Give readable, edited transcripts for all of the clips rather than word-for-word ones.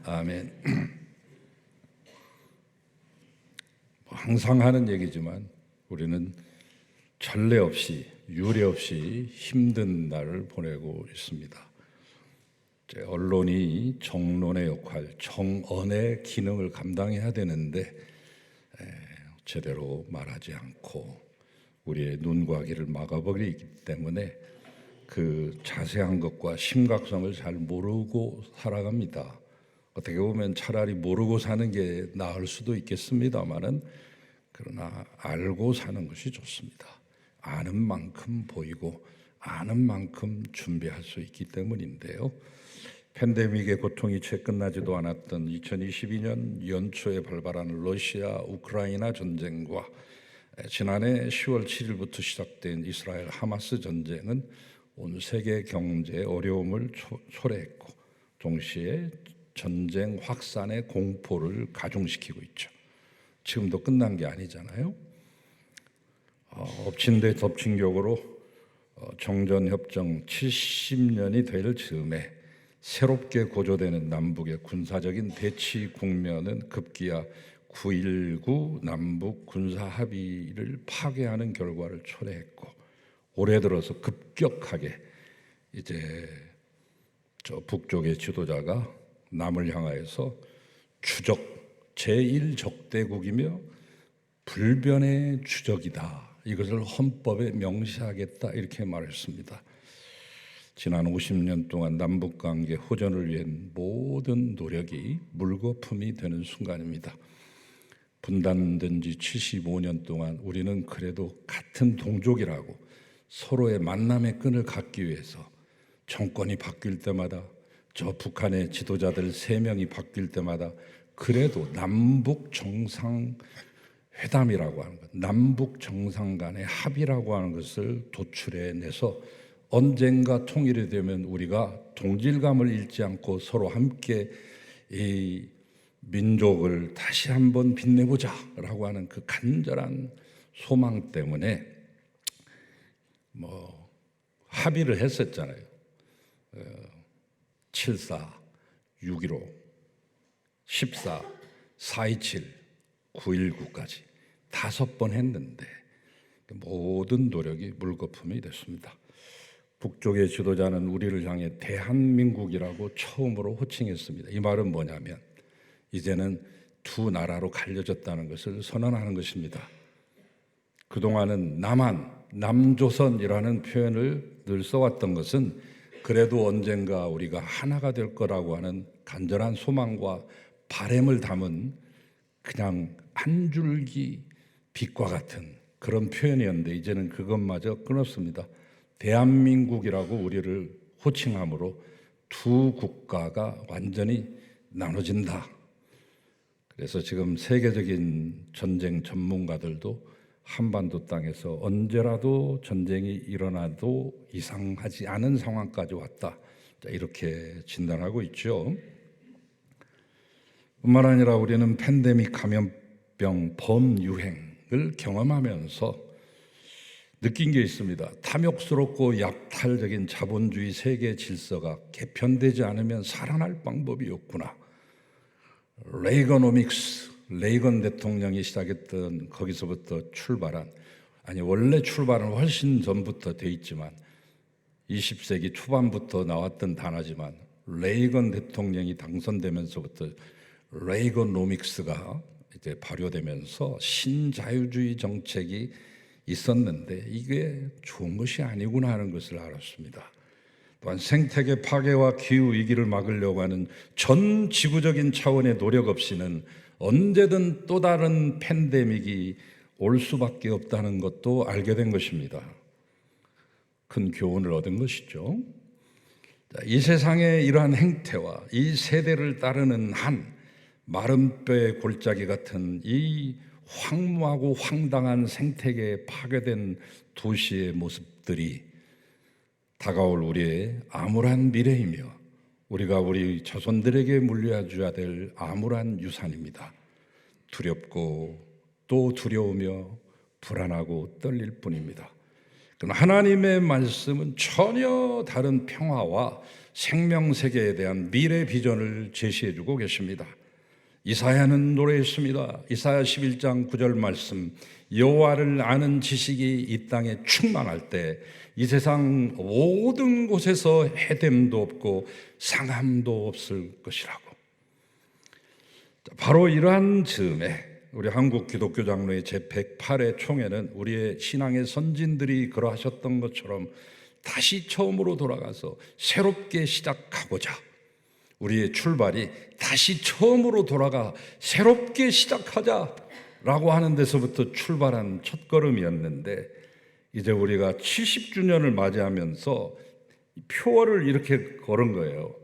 아멘. 항상 하는 얘기지만 우리는 전례 없이 유례 없이 힘든 날을 보내고 있습니다. 언론이 정론의 역할, 정언의 기능을 감당해야 되는데 제대로 말하지 않고 우리의 눈과 귀를 막아버리기 때문에 그 자세한 것과 심각성을 잘 모르고 살아갑니다. 어떻게 보면 차라리 모르고 사는 게 나을 수도 있겠습니다만은, 그러나 알고 사는 것이 좋습니다. 아는 만큼 보이고 아는 만큼 준비할 수 있기 때문인데요. 팬데믹의 고통이 채 끝나지도 않았던 2022년 연초에 발발한 러시아 우크라이나 전쟁과 지난해 10월 7일부터 시작된 이스라엘 하마스 전쟁은 온 세계 경제에 어려움을 초래했고 동시에 전쟁 확산의 공포를 가중시키고 있죠. 지금도 끝난 게 아니잖아요. 엎친 데 덮친 격으로 정전협정 70년이 될 즈음에 새롭게 고조되는 남북의 군사적인 대치 국면은 급기야 9.19 남북 군사 합의를 파괴하는 결과를 초래했고, 올해 들어서 급격하게 이제 저 북쪽의 지도자가 남을 향하여서 추적 제1적대국이며 불변의 주적이다, 이것을 헌법에 명시하겠다, 이렇게 말했습니다. 지난 50년 동안 남북관계 호전을 위한 모든 노력이 물거품이 되는 순간입니다. 분단된 지 75년 동안 우리는 그래도 같은 동족이라고 서로의 만남의 끈을 갖기 위해서 정권이 바뀔 때마다, 저 북한의 지도자들 3명이 바뀔 때마다 그래도 남북 정상회담이라고 하는 것, 남북 정상 간의 합의라고 하는 것을 도출해내서 언젠가 통일이 되면 우리가 동질감을 잃지 않고 서로 함께 이 민족을 다시 한번 빛내보자라고 하는 그 간절한 소망 때문에 합의를 했었잖아요. 7.4, 6.15, 14, 4.27, 9.19까지 5번 했는데 모든 노력이 물거품이 됐습니다. 북쪽의 지도자는 우리를 향해 대한민국이라고 처음으로 호칭했습니다. 이 말은 뭐냐면 이제는 두 나라로 갈려졌다는 것을 선언하는 것입니다. 그동안은 남한, 남조선이라는 표현을 늘 써왔던 것은 그래도 언젠가 우리가 하나가 될 거라고 하는 간절한 소망과 바람을 담은 그냥 한 줄기 빛과 같은 그런 표현이었는데, 이제는 그것마저 끊었습니다. 대한민국이라고 우리를 호칭함으로 두 국가가 완전히 나눠진다. 그래서 지금 세계적인 전쟁 전문가들도 한반도 땅에서 언제라도 전쟁이 일어나도 이상하지 않은 상황까지 왔다, 이렇게 진단하고 있죠. 뿐만 아니라 우리는 팬데믹 감염병 범유행을 경험하면서 느낀 게 있습니다. 탐욕스럽고 약탈적인 자본주의 세계 질서가 개편되지 않으면 살아날 방법이 없구나. 레이거노믹스, 레이건 대통령이 시작했던 거기서부터 출발한, 원래 출발은 훨씬 전부터 돼 있지만 20세기 초반부터 나왔던 단어지만 레이건 대통령이 당선되면서부터 레이거노믹스가 이제 발효되면서 신자유주의 정책이 있었는데 이게 좋은 것이 아니구나 하는 것을 알았습니다. 또한 생태계 파괴와 기후 위기를 막으려고 하는 전 지구적인 차원의 노력 없이는 언제든 또 다른 팬데믹이 올 수밖에 없다는 것도 알게 된 것입니다. 큰 교훈을 얻은 것이죠. 이 세상의 이러한 행태와 이 세대를 따르는 한 마른 뼈의 골짜기 같은 이 황무하고 황당한 생태계에 파괴된 도시의 모습들이 다가올 우리의 암울한 미래이며 우리가 우리 자손들에게 물려줘야 될 암울한 유산입니다. 두렵고 또 두려우며 불안하고 떨릴 뿐입니다. 그러나 하나님의 말씀은 전혀 다른 평화와 생명세계에 대한 미래 비전을 제시해주고 계십니다. 이사야는 노래했습니다. 이사야 11장 9절 말씀, 여호와를 아는 지식이 이 땅에 충만할 때 이 세상 모든 곳에서 해됨도 없고 상함도 없을 것이라고. 바로 이러한 즈음에 우리 한국 기독교 장로회 제108회 총회는 우리의 신앙의 선진들이 그러하셨던 것처럼 다시 처음으로 돌아가서 새롭게 시작하고자, 우리의 출발이 다시 처음으로 돌아가 새롭게 시작하자라고 하는 데서부터 출발한 첫걸음이었는데, 이제 우리가 70주년을 맞이하면서 표어를 이렇게 걸은 거예요.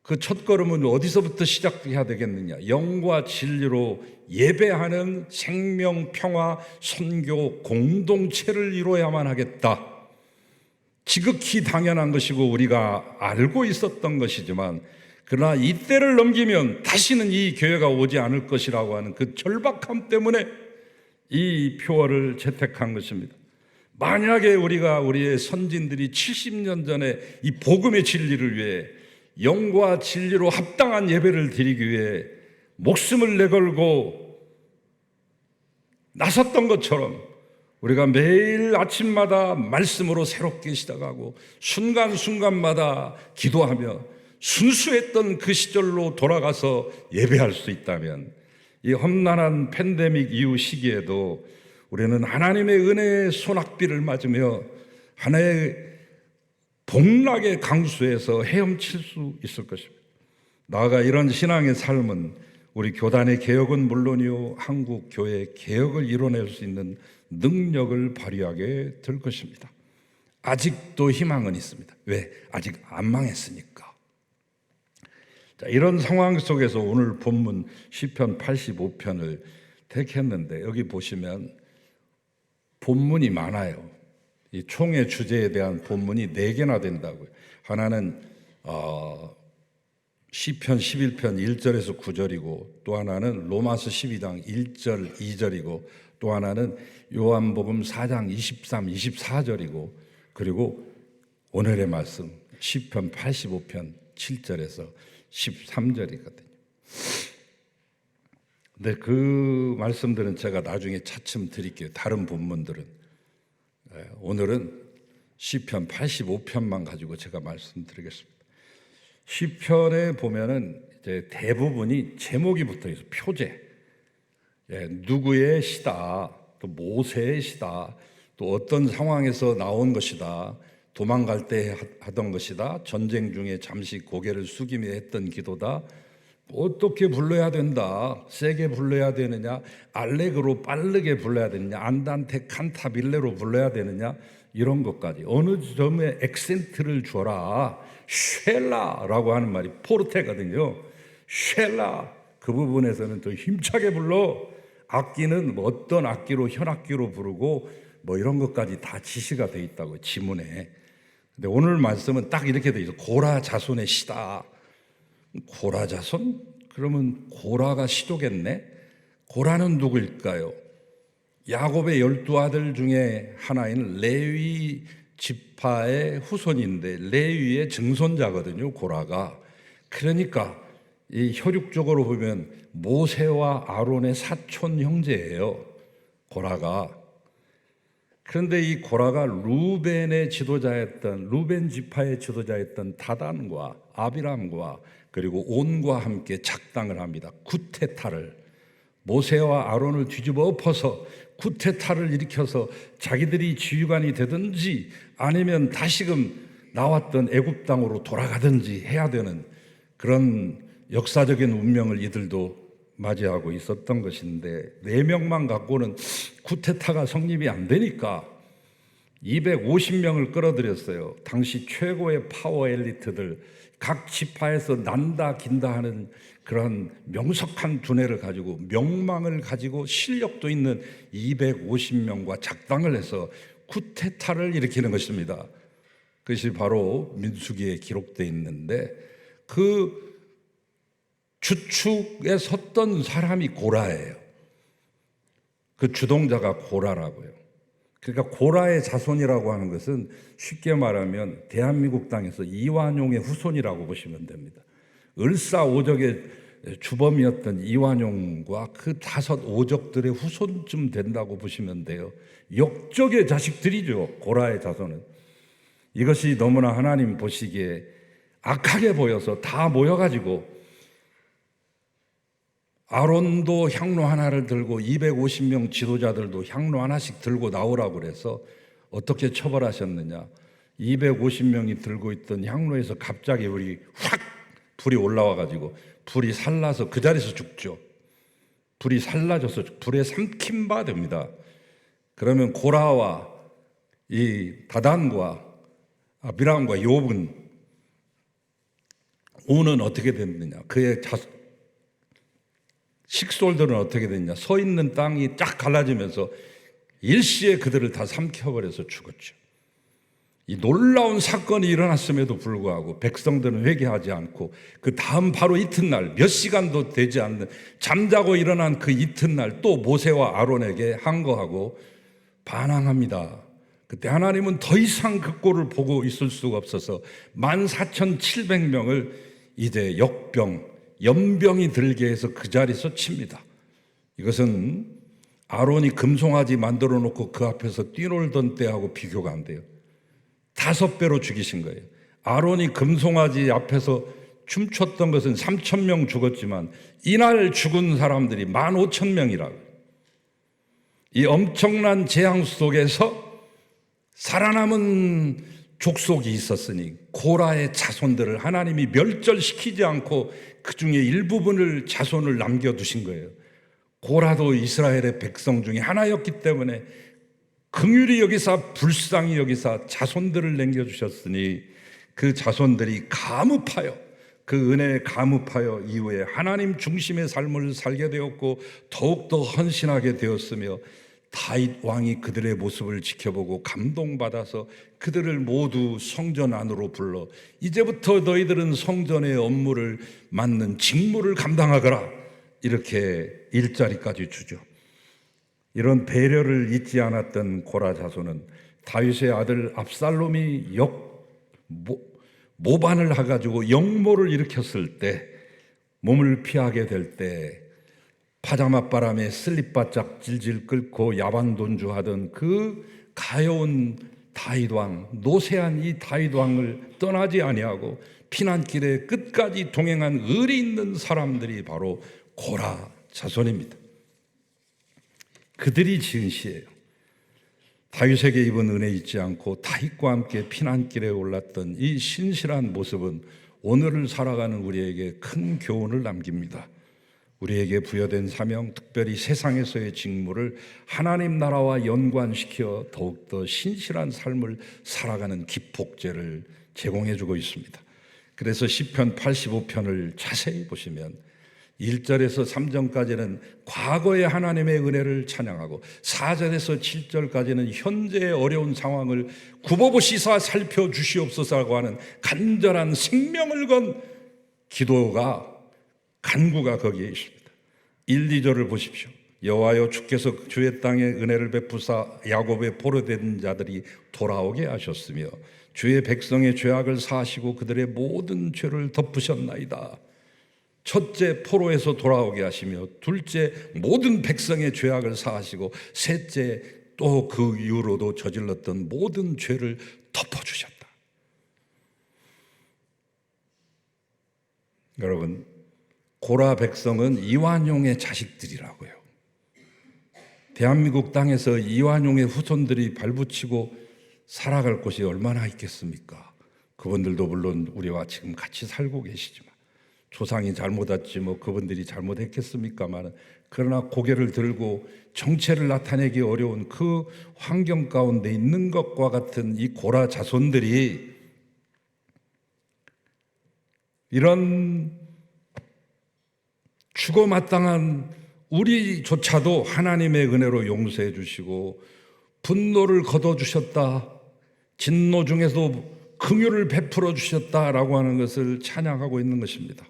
그 첫걸음은 어디서부터 시작해야 되겠느냐? 영과 진리로 예배하는 생명, 평화, 선교 공동체를 이루어야만 하겠다. 지극히 당연한 것이고 우리가 알고 있었던 것이지만, 그러나 이때를 넘기면 다시는 이 교회가 오지 않을 것이라고 하는 그 절박함 때문에 이 표어를 채택한 것입니다. 만약에 우리의 선진들이 70년 전에 이 복음의 진리를 위해 영과 진리로 합당한 예배를 드리기 위해 목숨을 내걸고 나섰던 것처럼 우리가 매일 아침마다 말씀으로 새롭게 시작하고 순간순간마다 기도하며 순수했던 그 시절로 돌아가서 예배할 수 있다면, 이 험난한 팬데믹 이후 시기에도 우리는 하나님의 은혜의 손학비를 맞으며 하나의 복락의 강수에서 헤엄칠 수 있을 것입니다. 나아가 이런 신앙의 삶은 우리 교단의 개혁은 물론이요, 한국 교회의 개혁을 이뤄낼 수 있는 능력을 발휘하게 될 것입니다. 아직도 희망은 있습니다. 왜? 아직 안 망했으니까. 자, 이런 상황 속에서 오늘 본문 시편 85편을 택했는데, 여기 보시면 본문이 많아요. 이 총의 주제에 대한 본문이 4개나 된다고요. 하나는 시편 11편 1절에서 9절이고, 또 하나는 로마서 12장 1절 2절이고, 또 하나는 요한복음 4장 23, 24절이고, 그리고 오늘의 말씀 시편 85편 7절에서 13절이거든요. 근데 그 말씀들은 제가 나중에 차츰 드릴게요. 다른 본문들은. 오늘은 시편 85편만 가지고 제가 말씀드리겠습니다. 시편에 보면은 이제 대부분이 제목이 붙어 있어요. 표제. 누구의 시다, 또 모세의 시다, 또 어떤 상황에서 나온 것이다, 도망갈 때 하던 것이다, 전쟁 중에 잠시 고개를 숙이며 했던 기도다, 어떻게 불러야 된다, 세게 불러야 되느냐, 알레그로 빠르게 불러야 되느냐, 안단테 칸타빌레로 불러야 되느냐, 이런 것까지 어느 점에 액센트를 줘라. 쉘라라고 하는 말이 포르테거든요. 쉘라, 그 부분에서는 더 힘차게 불러. 악기는 뭐 어떤 악기로, 현악기로 부르고 뭐 이런 것까지 다 지시가 돼 있다고, 지문에. 근데 오늘 말씀은 딱 이렇게 돼 있어. 고라 자손의 시다. 고라 자손? 그러면 고라가 시도겠네? 고라는 누구일까요? 야곱의 12아들 중에 하나인 레위 지파의 후손인데 레위의 증손자거든요, 고라가. 그러니까 이 혈육적으로 보면 모세와 아론의 사촌 형제예요, 고라가. 그런데 이 고라가 루벤의 지도자였던, 루벤 지파의 지도자였던 다단과 아비람과 그리고 온과 함께 작당을 합니다. 쿠데타를, 모세와 아론을 뒤집어 엎어서 쿠데타를 일으켜서 자기들이 지휘관이 되든지 아니면 다시금 나왔던 애굽 땅으로 돌아가든지 해야 되는 그런 역사적인 운명을 이들도 맞이하고 있었던 것인데, 4명만 갖고는 쿠데타가 성립이 안 되니까 250명을 끌어들였어요. 당시 최고의 파워 엘리트들, 각 지파에서 난다 긴다 하는 그런 명석한 두뇌를 가지고, 명망을 가지고 실력도 있는 250명과 작당을 해서 쿠데타를 일으키는 것입니다. 그것이 바로 민수기에 기록되어 있는데, 그 주축에 섰던 사람이 고라예요. 그 주동자가 고라라고요. 그러니까 고라의 자손이라고 하는 것은 쉽게 말하면 대한민국 땅에서 이완용의 후손이라고 보시면 됩니다. 을사오적의 주범이었던 이완용과 그 다섯 오적들의 후손쯤 된다고 보시면 돼요. 역적의 자식들이죠, 고라의 자손은. 이것이 너무나 하나님 보시기에 악하게 보여서 다 모여가지고 아론도 향로 하나를 들고 250명 지도자들도 향로 하나씩 들고 나오라고 그래서 어떻게 처벌하셨느냐. 250명이 들고 있던 향로에서 갑자기 불이 올라와가지고 불이 살라서 그 자리에서 죽죠. 불이 살라져서 불에 삼킨 바 됩니다. 그러면 고라와 이 다단과 아비람과 욥은 오는 어떻게 됐느냐. 그의 식솔들은 어떻게 됐냐. 서 있는 땅이 쫙 갈라지면서 일시에 그들을 다 삼켜버려서 죽었죠. 이 놀라운 사건이 일어났음에도 불구하고 백성들은 회개하지 않고 그 다음 바로 이튿날 몇 시간도 되지 않는 잠자고 일어난 그 이튿날 또 모세와 아론에게 항거하고 반항합니다. 그때 하나님은 더 이상 그 꼴을 보고 있을 수가 없어서 14,700명을 이제 연병이 들게 해서 그 자리에서 칩니다. 이것은 아론이 금송아지 만들어 놓고 그 앞에서 뛰놀던 때하고 비교가 안 돼요. 5배로 죽이신 거예요. 아론이 금송아지 앞에서 춤췄던 것은 3,000명 죽었지만 이날 죽은 사람들이 15,000명이라고. 이 엄청난 재앙 속에서 살아남은 족속이 있었으니 고라의 자손들을 하나님이 멸절시키지 않고 그 중에 일부분을 자손을 남겨두신 거예요. 고라도 이스라엘의 백성 중에 하나였기 때문에 긍휼히 여기사 불쌍히 여기사 자손들을 남겨주셨으니 그 자손들이 감업하여 그 은혜에 감업하여 이후에 하나님 중심의 삶을 살게 되었고 더욱더 헌신하게 되었으며 다윗 왕이 그들의 모습을 지켜보고 감동받아서 그들을 모두 성전 안으로 불러 이제부터 너희들은 성전의 업무를 맡는 직무를 감당하거라 이렇게 일자리까지 주죠. 이런 배려를 잊지 않았던 고라 자손은 다윗의 아들 압살롬이 모반을 해가지고 역모를 일으켰을 때 몸을 피하게 될 때 파자마 바람에 슬립바짝 질질 끓고 야반돈주하던 그 가여운 다윗왕, 노쇠한 이 다윗왕을 떠나지 아니하고 피난길에 끝까지 동행한 의리 있는 사람들이 바로 고라 자손입니다. 그들이 지은 시예요. 다윗에게 입은 은혜 잊지 않고 다윗과 함께 피난길에 올랐던 이 신실한 모습은 오늘을 살아가는 우리에게 큰 교훈을 남깁니다. 우리에게 부여된 사명, 특별히 세상에서의 직무를 하나님 나라와 연관시켜 더욱더 신실한 삶을 살아가는 기폭제를 제공해주고 있습니다. 그래서 시편 85편을 자세히 보시면 1절에서 3절까지는 과거의 하나님의 은혜를 찬양하고 4절에서 7절까지는 현재의 어려운 상황을 굽어보시사 살펴주시옵소서라고 하는 간절한 생명을 건 기도가 간구가 거기에 있습니다. 1, 2절을 보십시오. 여호와여 주께서 주의 땅에 은혜를 베푸사 야곱의 포로된 자들이 돌아오게 하셨으며 주의 백성의 죄악을 사하시고 그들의 모든 죄를 덮으셨나이다. 첫째 포로에서 돌아오게 하시며 둘째 모든 백성의 죄악을 사하시고 셋째 또 그 이후로도 저질렀던 모든 죄를 덮어주셨다. 여러분, 고라 백성은 이완용의 자식들이라고요. 대한민국 땅에서 이완용의 후손들이 발붙이고 살아갈 곳이 얼마나 있겠습니까? 그분들도 물론 우리와 지금 같이 살고 계시지만 조상이 잘못했지 뭐 그분들이 잘못했겠습니까만 그러나 고개를 들고 정체를 나타내기 어려운 그 환경 가운데 있는 것과 같은 이 고라 자손들이 이런 죽어마땅한 우리조차도 하나님의 은혜로 용서해 주시고 분노를 거둬주셨다, 진노 중에도 긍휼을 베풀어 주셨다라고 하는 것을 찬양하고 있는 것입니다.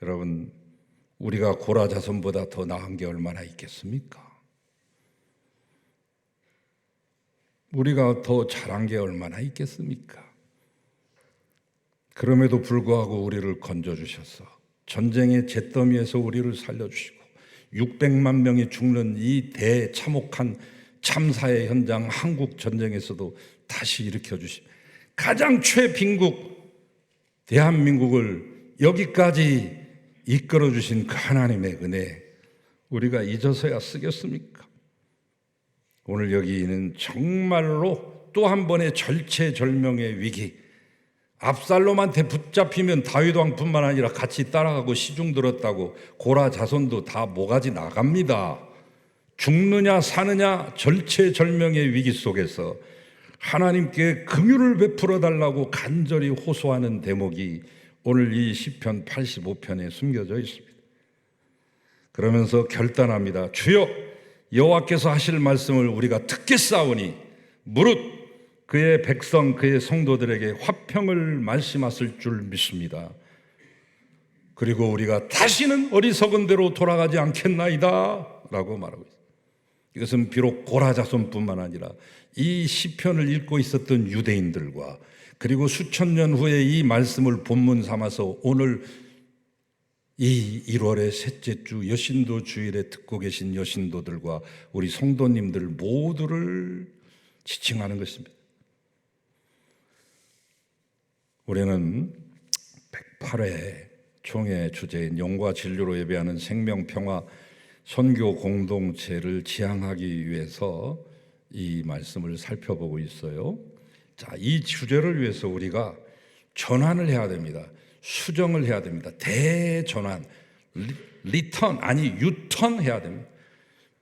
여러분, 우리가 고라 자손보다 더 나은 게 얼마나 있겠습니까? 우리가 더 잘한 게 얼마나 있겠습니까? 그럼에도 불구하고 우리를 건져주셔서 전쟁의 잿더미에서 우리를 살려주시고 600만 명이 죽는 이 대참혹한 참사의 현장 한국 전쟁에서도 다시 일으켜주시고 가장 최빈국 대한민국을 여기까지 이끌어주신 그 하나님의 은혜, 우리가 잊어서야 쓰겠습니까? 오늘 여기는 정말로 또 한 번의 절체절명의 위기, 압살롬한테 붙잡히면 다윗 왕뿐만 아니라 같이 따라가고 시중 들었다고 고라 자손도 다 모가지 나갑니다. 죽느냐 사느냐 절체절명의 위기 속에서 하나님께 긍휼을 베풀어 달라고 간절히 호소하는 대목이 오늘 이 시편 85편에 숨겨져 있습니다. 그러면서 결단합니다. 주여, 여호와께서 하실 말씀을 우리가 듣겠사오니 무릇 그의 백성 그의 성도들에게 화평을 말씀하실 줄 믿습니다. 그리고 우리가 다시는 어리석은 대로 돌아가지 않겠나이다 라고 말하고 있습니다. 이것은 비록 고라 자손뿐만 아니라 이 시편을 읽고 있었던 유대인들과 그리고 수천 년 후에 이 말씀을 본문 삼아서 오늘 이 1월의 셋째 주 여신도 주일에 듣고 계신 여신도들과 우리 성도님들 모두를 지칭하는 것입니다. 우리는 108회 총회 주제인 영과 진료로 예배하는 생명평화 선교 공동체를 지향하기 위해서 이 말씀을 살펴보고 있어요. 자, 이 주제를 위해서 우리가 전환을 해야 됩니다. 수정을 해야 됩니다. 대전환, 리턴 아니 유턴 해야 됩니다.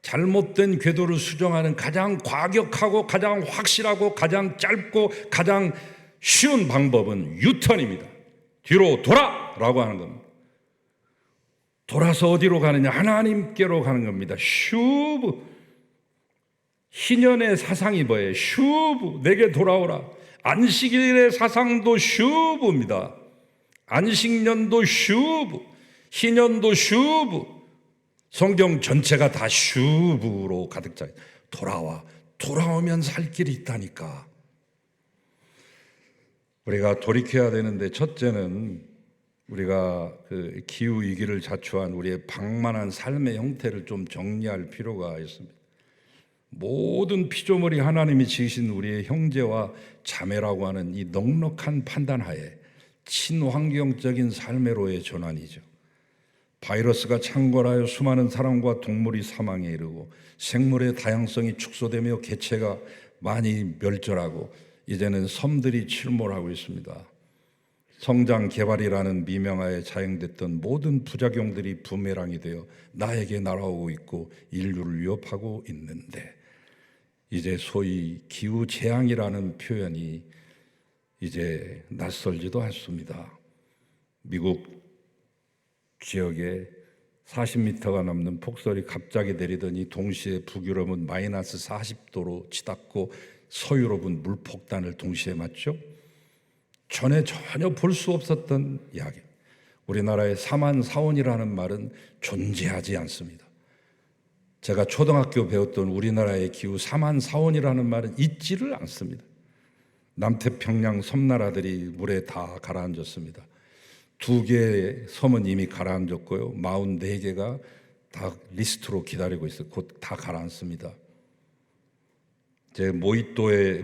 잘못된 궤도를 수정하는 가장 과격하고 가장 확실하고 가장 짧고 가장 쉬운 방법은 유턴입니다. 뒤로 돌아라고 하는 겁니다. 돌아서 어디로 가느냐? 하나님께로 가는 겁니다. 슈브, 희년의 사상이 뭐예요? 슈브, 내게 돌아오라. 안식일의 사상도 슈브입니다. 안식년도 슈브, 희년도 슈브, 성경 전체가 다 슈브로 가득 차. 돌아와, 돌아오면 살 길이 있다니까. 우리가 돌이켜야 되는데, 첫째는 우리가 그 기후 위기를 자초한 우리의 방만한 삶의 형태를 좀 정리할 필요가 있습니다. 모든 피조물이 하나님이 지으신 우리의 형제와 자매라고 하는 이 넉넉한 판단하에 친환경적인 삶의로의 전환이죠. 바이러스가 창궐하여 수많은 사람과 동물이 사망에 이르고 생물의 다양성이 축소되며 개체가 많이 멸절하고 이제는 섬들이 침몰하고 있습니다. 성장 개발이라는 미명하에 자행됐던 모든 부작용들이 부메랑이 되어 나에게 날아오고 있고 인류를 위협하고 있는데, 이제 소위 기후재앙이라는 표현이 이제 낯설지도 않습니다. 미국 지역에 40m가 넘는 폭설이 갑자기 내리더니 동시에 북유럽은 마이너스 40도로 치닫고 서유럽은 물폭탄을 동시에 맞죠. 전에 전혀 볼 수 없었던 이야기. 우리나라의 사만사원이라는 말은 존재하지 않습니다. 제가 초등학교 배웠던 우리나라의 기후 사만사원이라는 말은 있지를 않습니다. 남태평양 섬나라들이 물에 다 가라앉았습니다. 2개의 섬은 이미 가라앉았고요. 44개가 다 리스트로 기다리고 있어요. 곧 다 가라앉습니다. 제 모히또에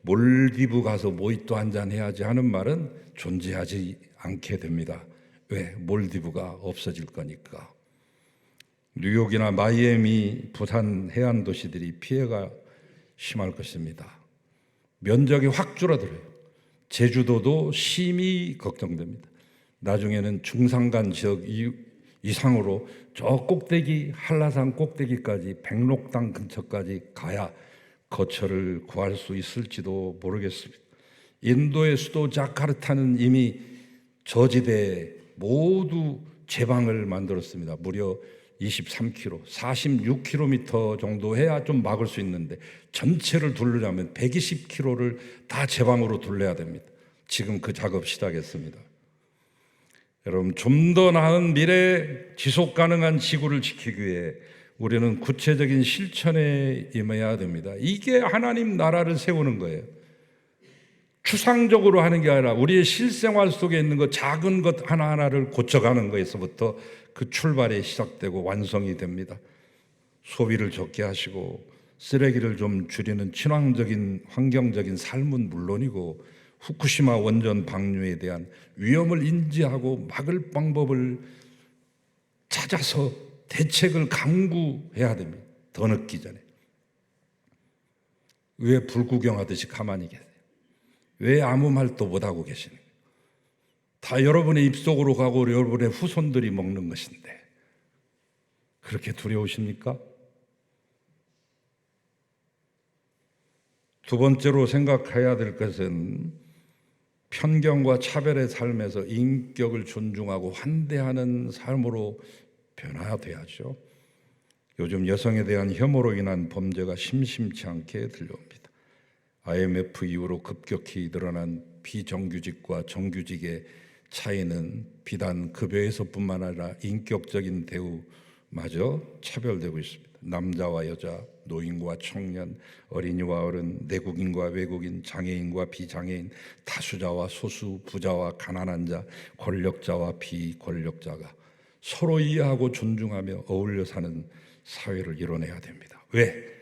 몰디브 가서 모히또 한잔 해야지 하는 말은 존재하지 않게 됩니다. 왜? 몰디브가 없어질 거니까. 뉴욕이나 마이애미, 부산 해안 도시들이 피해가 심할 것입니다. 면적이 확 줄어들어요. 제주도도 심히 걱정됩니다. 나중에는 중산간 지역 이상으로 저 꼭대기 한라산 꼭대기까지 백록당 근처까지 가야 거처를 구할 수 있을지도 모르겠습니다. 인도의 수도 자카르타는 이미 저지대에 모두 제방을 만들었습니다. 무려 23km, 46km 정도 해야 좀 막을 수 있는데 전체를 둘러려면 120km를 다 제방으로 둘러야 됩니다. 지금 그 작업 시작했습니다. 여러분, 좀 더 나은 미래 지속 가능한 지구를 지키기 위해 우리는 구체적인 실천에 임해야 됩니다. 이게 하나님 나라를 세우는 거예요. 추상적으로 하는 게 아니라 우리의 실생활 속에 있는 것, 작은 것 하나하나를 고쳐가는 것에서부터 그 출발이 시작되고 완성이 됩니다. 소비를 적게 하시고 쓰레기를 좀 줄이는 친환적인 환경적인 삶은 물론이고, 후쿠시마 원전 방류에 대한 위험을 인지하고 막을 방법을 찾아서 대책을 강구해야 됩니다. 더 늦기 전에. 왜 불구경하듯이 가만히 계세요? 왜 아무 말도 못하고 계시는 거예요? 다 여러분의 입속으로 가고 여러분의 후손들이 먹는 것인데 그렇게 두려우십니까? 두 번째로 생각해야 될 것은 편견과 차별의 삶에서 인격을 존중하고 환대하는 삶으로 변화돼야죠. 요즘 여성에 대한 혐오로 인한 범죄가 심심치 않게 들려옵니다. IMF 이후로 급격히 늘어난 비정규직과 정규직의 차이는 비단 급여에서뿐만 아니라 인격적인 대우마저 차별되고 있습니다. 남자와 여자, 노인과 청년, 어린이와 어른, 내국인과 외국인, 장애인과 비장애인, 다수자와 소수, 부자와 가난한 자, 권력자와 비권력자가 서로 이해하고 존중하며 어울려 사는 사회를 이뤄내야 됩니다. 왜?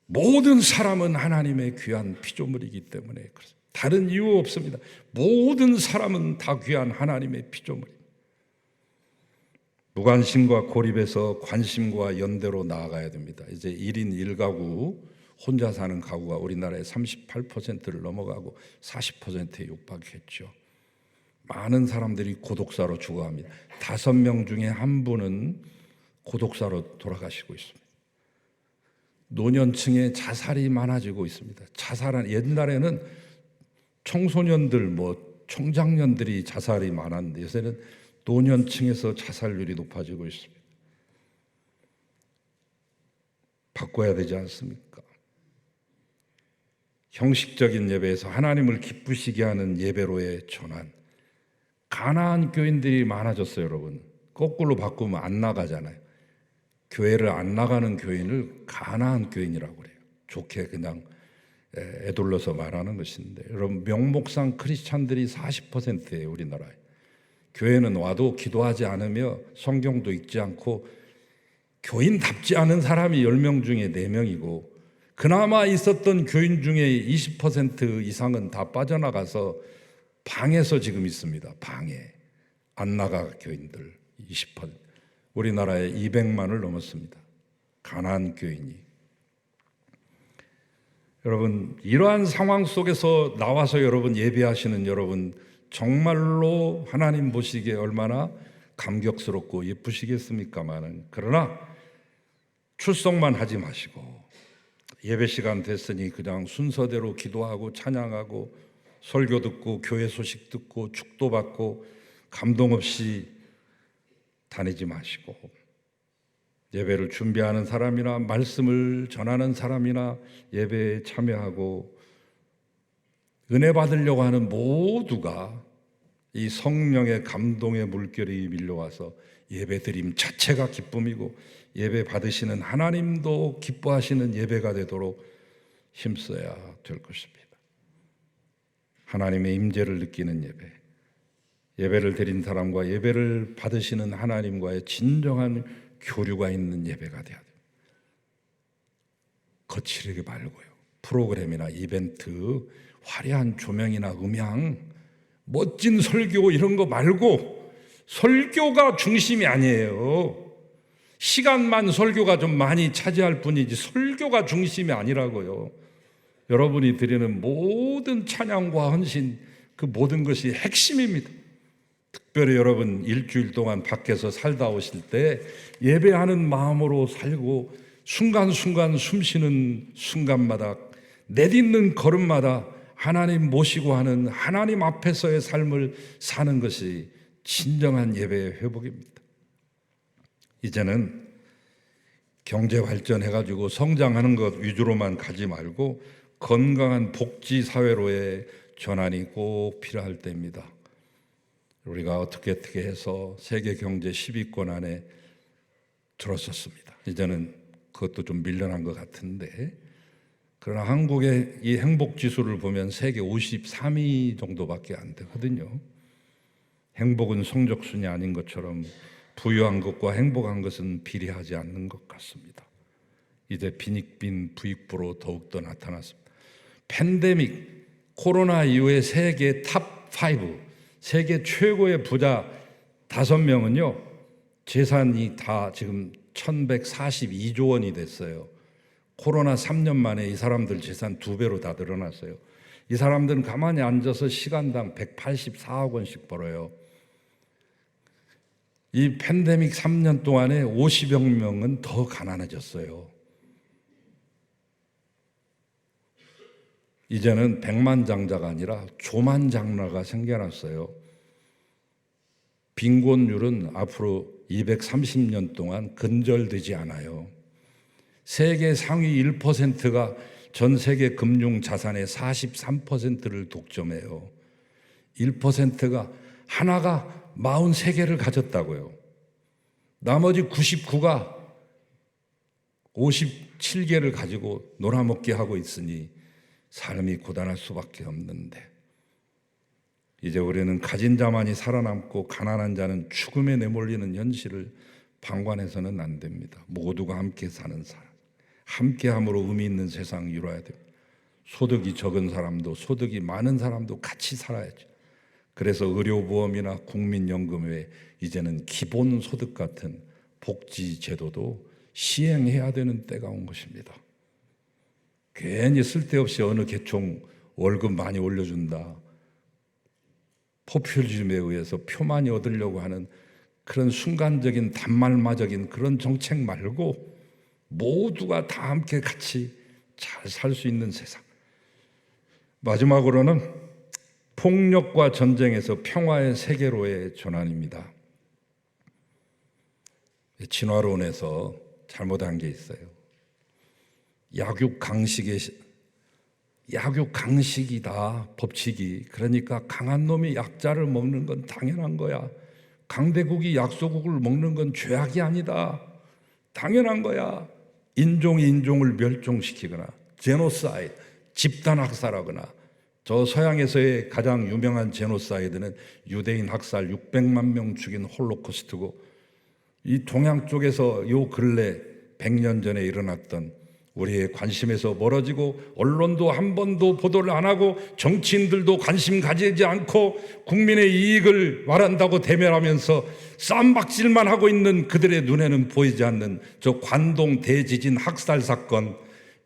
모든 사람은 하나님의 귀한 피조물이기 때문에 그렇습니다. 다른 이유 없습니다. 모든 사람은 다 귀한 하나님의 피조물입니다. 무관심과 고립에서 관심과 연대로 나아가야 됩니다. 이제 1인 1가구, 혼자 사는 가구가 우리나라의 38%를 넘어가고 40%에 육박했죠. 많은 사람들이 고독사로 죽어갑니다. 5명 중에 한 분은 고독사로 돌아가시고 있습니다. 노년층에 자살이 많아지고 있습니다. 자살한 옛날에는 청소년들, 청장년들이 자살이 많았는데 요새는 노년층에서 자살률이 높아지고 있습니다. 바꿔야 되지 않습니까? 형식적인 예배에서 하나님을 기쁘시게 하는 예배로의 전환. 가난한 교인들이 많아졌어요, 여러분. 거꾸로 바꾸면 안 나가잖아요. 교회를 안 나가는 교인을 가난한 교인이라고 그래요. 좋게 그냥 애둘러서 말하는 것인데, 여러분 명목상 크리스찬들이 40%예요, 우리나라에. 교회는 와도 기도하지 않으며 성경도 읽지 않고 교인답지 않은 사람이 10명 중에 4명이고 그나마 있었던 교인 중에 20% 이상은 다 빠져나가서 방에서 지금 있습니다. 방에 안 나가 교인들 20%. 우리나라에 200만을 넘었습니다. 가난한 교인이. 여러분, 이러한 상황 속에서 나와서 여러분 예배하시는 여러분 정말로 하나님 보시기에 얼마나 감격스럽고 예쁘시겠습니까마는, 그러나 출석만 하지 마시고 예배 시간 됐으니 그냥 순서대로 기도하고 찬양하고 설교 듣고 교회 소식 듣고 축도 받고 감동 없이 다니지 마시고, 예배를 준비하는 사람이나 말씀을 전하는 사람이나 예배에 참여하고 은혜 받으려고 하는 모두가 이 성령의 감동의 물결이 밀려와서 예배드림 자체가 기쁨이고 예배 받으시는 하나님도 기뻐하시는 예배가 되도록 힘써야 될 것입니다. 하나님의 임재를 느끼는 예배, 예배를 드린 사람과 예배를 받으시는 하나님과의 진정한 교류가 있는 예배가 돼야 돼요. 거칠게 말고요. 프로그램이나 이벤트, 화려한 조명이나 음향, 멋진 설교 이런 거 말고 설교가 중심이 아니에요. 시간만 설교가 좀 많이 차지할 뿐이지 설교가 중심이 아니라고요. 여러분이 드리는 모든 찬양과 헌신, 그 모든 것이 핵심입니다. 특별히 여러분 일주일 동안 밖에서 살다 오실 때 예배하는 마음으로 살고 순간순간 숨쉬는 순간마다 내딛는 걸음마다 하나님 모시고 하는 하나님 앞에서의 삶을 사는 것이 진정한 예배의 회복입니다. 이제는 경제 발전해가지고 성장하는 것 위주로만 가지 말고 건강한 복지 사회로의 전환이 꼭 필요할 때입니다. 우리가 어떻게 해서 세계 경제 10위권 안에 들었었습니다. 이제는 그것도 좀 밀려난 것 같은데, 그러나 한국의 이 행복 지수를 보면 세계 53위 정도밖에 안 되거든요. 행복은 성적순이 아닌 것처럼 부유한 것과 행복한 것은 비례하지 않는 것 같습니다. 이제 빈익빈 부익부로 더욱더 나타났습니다. 팬데믹, 코로나 이후에 세계 탑5, 세계 최고의 부자 5명은요, 재산이 다 지금 1142조 원이 됐어요. 코로나 3년 만에 이 사람들 재산 2배로 다 늘어났어요. 이 사람들은 가만히 앉아서 시간당 184억 원씩 벌어요. 이 팬데믹 3년 동안에 50여 명은 더 가난해졌어요. 이제는 백만장자가 아니라 조만장라가 생겨났어요. 빈곤율은 앞으로 230년 동안 근절되지 않아요. 세계 상위 1%가 전 세계 금융 자산의 43%를 독점해요. 1%가 하나가 43개를 가졌다고요. 나머지 99가 57개를 가지고 놀아먹게 하고 있으니 삶이 고단할 수밖에 없는데, 이제 우리는 가진 자만이 살아남고 가난한 자는 죽음에 내몰리는 현실을 방관해서는 안 됩니다. 모두가 함께 사는 삶, 함께함으로 의미 있는 세상 이루어야 됩니다. 소득이 적은 사람도 소득이 많은 사람도 같이 살아야죠. 그래서 의료보험이나 국민연금 외에 이제는 기본소득 같은 복지제도도 시행해야 되는 때가 온 것입니다. 괜히 쓸데없이 어느 계총 월급 많이 올려준다, 포퓰리즘에 의해서 표 많이 얻으려고 하는 그런 순간적인 단말마적인 그런 정책 말고 모두가 다 함께 같이 잘 살 수 있는 세상. 마지막으로는 폭력과 전쟁에서 평화의 세계로의 전환입니다. 진화론에서 잘못한 게 있어요. 약육강식이다, 법칙이. 그러니까 강한 놈이 약자를 먹는 건 당연한 거야. 강대국이 약소국을 먹는 건 죄악이 아니다, 당연한 거야. 인종이 인종을 멸종시키거나 제노사이드, 집단학살하거나, 저 서양에서의 가장 유명한 제노사이드는 유대인 학살 600만 명 죽인 홀로코스트고, 이 동양 쪽에서 요 근래 100년 전에 일어났던, 우리의 관심에서 멀어지고 언론도 한 번도 보도를 안 하고 정치인들도 관심 가지지 않고 국민의 이익을 말한다고 대면하면서 쌈박질만 하고 있는 그들의 눈에는 보이지 않는 저 관동 대지진 학살 사건,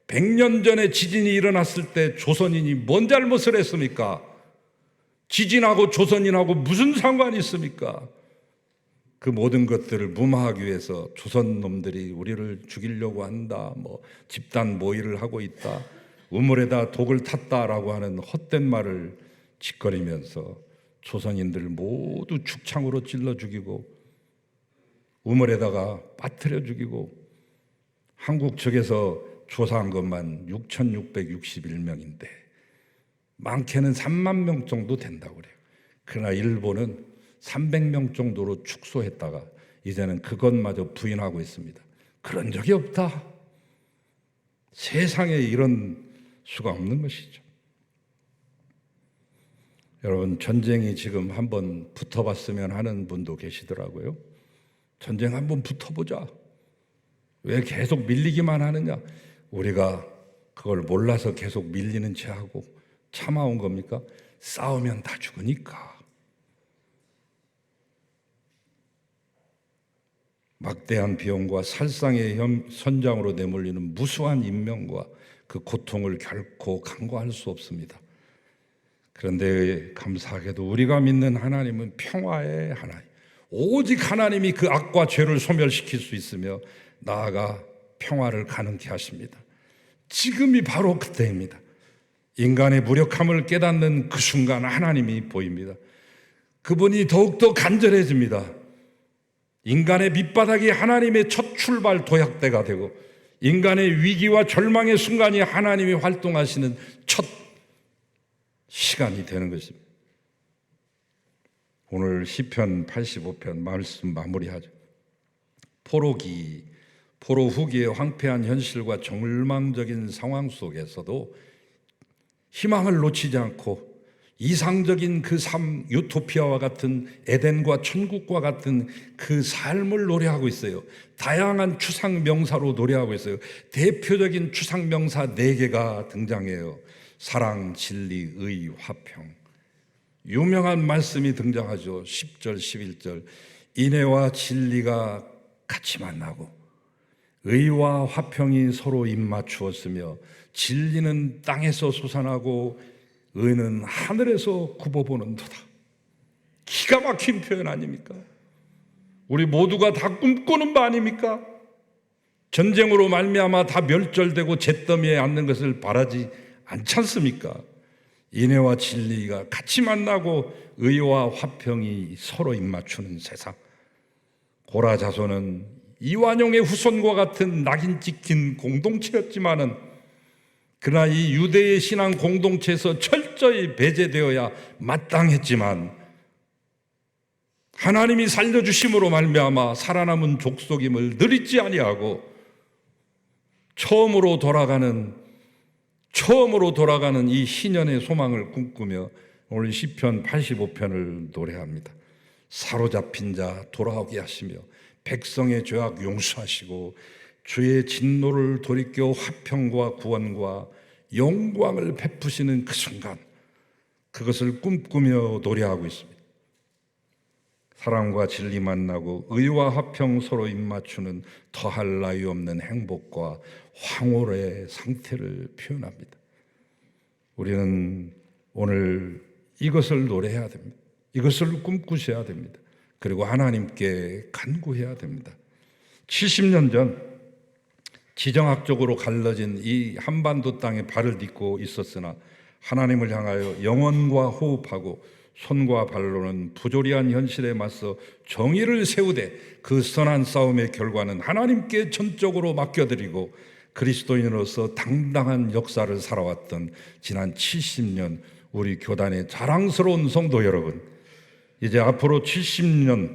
100년 전에 지진이 일어났을 때 조선인이 뭔 잘못을 했습니까? 지진하고 조선인하고 무슨 상관이 있습니까? 그 모든 것들을 무마하기 위해서 조선 놈들이 우리를 죽이려고 한다, 집단 모의를 하고 있다, 우물에다 독을 탔다라고 하는 헛된 말을 짓거리면서 조선인들 모두 죽창으로 찔러 죽이고 우물에다가 빠뜨려 죽이고, 한국 측에서 조사한 것만 6,661명인데 많게는 3만 명 정도 된다고 그래요. 그러나 일본은 300명 정도로 축소했다가 이제는 그것마저 부인하고 있습니다. 그런 적이 없다. 세상에 이런 수가 없는 것이죠. 여러분, 전쟁이 지금 한번 붙어봤으면 하는 분도 계시더라고요. 전쟁 한번 붙어보자. 왜 계속 밀리기만 하느냐? 우리가 그걸 몰라서 계속 밀리는 채 하고 참아온 겁니까? 싸우면 다 죽으니까. 막대한 비용과 살상의 선장으로 내몰리는 무수한 인명과 그 고통을 결코 간과할 수 없습니다. 그런데 감사하게도 우리가 믿는 하나님은 평화의 하나님, 오직 하나님이 그 악과 죄를 소멸시킬 수 있으며 나아가 평화를 가능케 하십니다. 지금이 바로 그때입니다. 인간의 무력함을 깨닫는 그 순간 하나님이 보입니다. 그분이 더욱더 간절해집니다. 인간의 밑바닥이 하나님의 첫 출발 도약대가 되고, 인간의 위기와 절망의 순간이 하나님이 활동하시는 첫 시간이 되는 것입니다. 오늘 시편 85편 말씀 마무리하죠. 포로 후기의 황폐한 현실과 절망적인 상황 속에서도 희망을 놓치지 않고 이상적인 그 삶, 유토피아와 같은 에덴과 천국과 같은 그 삶을 노래하고 있어요. 다양한 추상 명사로 노래하고 있어요. 대표적인 추상 명사 4개가 등장해요. 사랑, 진리, 의, 화평. 유명한 말씀이 등장하죠. 10절, 11절. 인애와 진리가 같이 만나고 의와 화평이 서로 입맞추었으며 진리는 땅에서 솟아나고 의는 하늘에서 굽어보는도다. 기가 막힌 표현 아닙니까? 우리 모두가 다 꿈꾸는 바 아닙니까? 전쟁으로 말미암아 다 멸절되고 잿더미에 앉는 것을 바라지 않지 않습니까? 인애와 진리가 같이 만나고 의와 화평이 서로 입맞추는 세상. 고라 자손은 이완용의 후손과 같은 낙인 찍힌 공동체였지만은 그러나 이 유대의 신앙 공동체에서 철저히 배제되어야 마땅했지만 하나님이 살려주심으로 말미암아 살아남은 족속임을 늘 잊지 아니하고 처음으로 돌아가는 이 희년의 소망을 꿈꾸며 오늘 시편 85편을 노래합니다. 사로잡힌 자 돌아오게 하시며 백성의 죄악 용서하시고 주의 진노를 돌이켜 화평과 구원과 영광을 베푸시는 그 순간, 그것을 꿈꾸며 노래하고 있습니다. 사랑과 진리 만나고 의와 화평 서로 입맞추는 더할 나위 없는 행복과 황홀의 상태를 표현합니다. 우리는 오늘 이것을 노래해야 됩니다. 이것을 꿈꾸셔야 됩니다. 그리고 하나님께 간구해야 됩니다. 70년 전 지정학적으로 갈라진 이 한반도 땅에 발을 딛고 있었으나 하나님을 향하여 영혼과 호흡하고 손과 발로는 부조리한 현실에 맞서 정의를 세우되 그 선한 싸움의 결과는 하나님께 전적으로 맡겨드리고 그리스도인으로서 당당한 역사를 살아왔던 지난 70년 우리 교단의 자랑스러운 성도 여러분, 이제 앞으로 70년,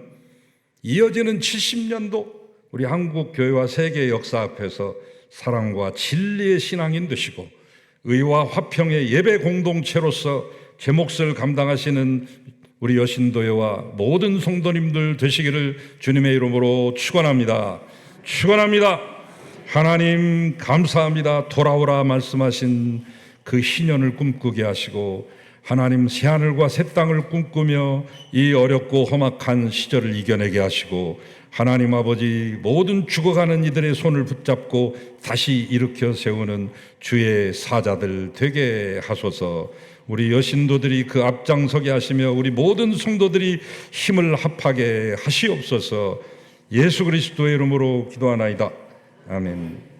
이어지는 70년도 우리 한국 교회와 세계 역사 앞에서 사랑과 진리의 신앙인 되시고 의와 화평의 예배 공동체로서 제 몫을 감당하시는 우리 여신도회와 모든 성도님들 되시기를 주님의 이름으로 축원합니다. 축원합니다. 하나님 감사합니다. 돌아오라 말씀하신 그 희년을 꿈꾸게 하시고 하나님 새하늘과 새 땅을 꿈꾸며 이 어렵고 험악한 시절을 이겨내게 하시고 하나님 아버지 모든 죽어가는 이들의 손을 붙잡고 다시 일으켜 세우는 주의 사자들 되게 하소서. 우리 여신도들이 그 앞장서게 하시며 우리 모든 성도들이 힘을 합하게 하시옵소서. 예수 그리스도의 이름으로 기도하나이다. 아멘.